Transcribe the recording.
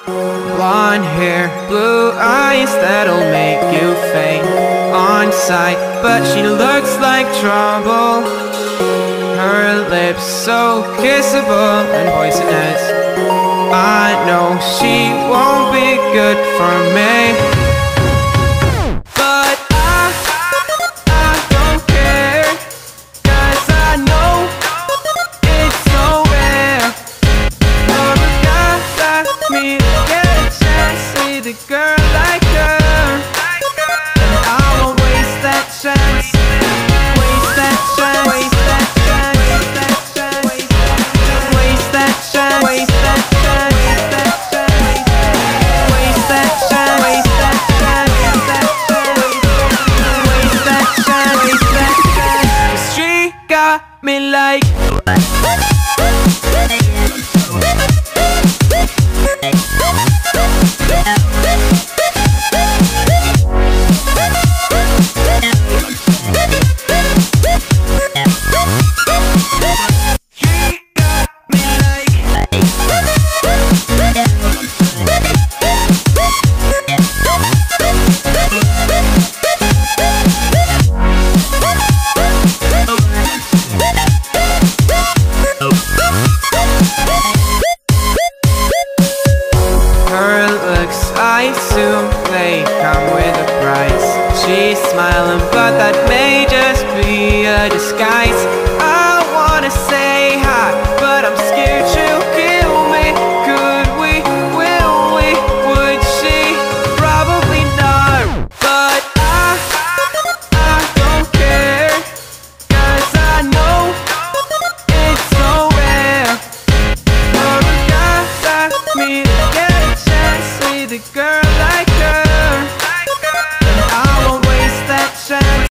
Blonde hair, blue eyes that'll make you faint on sight, but she looks like trouble. Her lips so kissable and poisonous. I know she won't be good for me, but I don't care, 'cause I know it's so rare for a guy like me to get a chance with a girl like her. And I won't waste that chance, waste that chance, waste that chance, waste that chance, waste that chance, waste that chance, waste that chance, waste that chance, waste that chance, waste that chance, waste that chance. 'Cause she got me like I assume they come with a price. She's smiling, but that may just be a disguise. I wanna say hi, but I'm scared she'll kill me. Could we, will we, would she? Probably not, but I don't care, 'cause I know it's so rare for a guy like me to get a chance with a girl like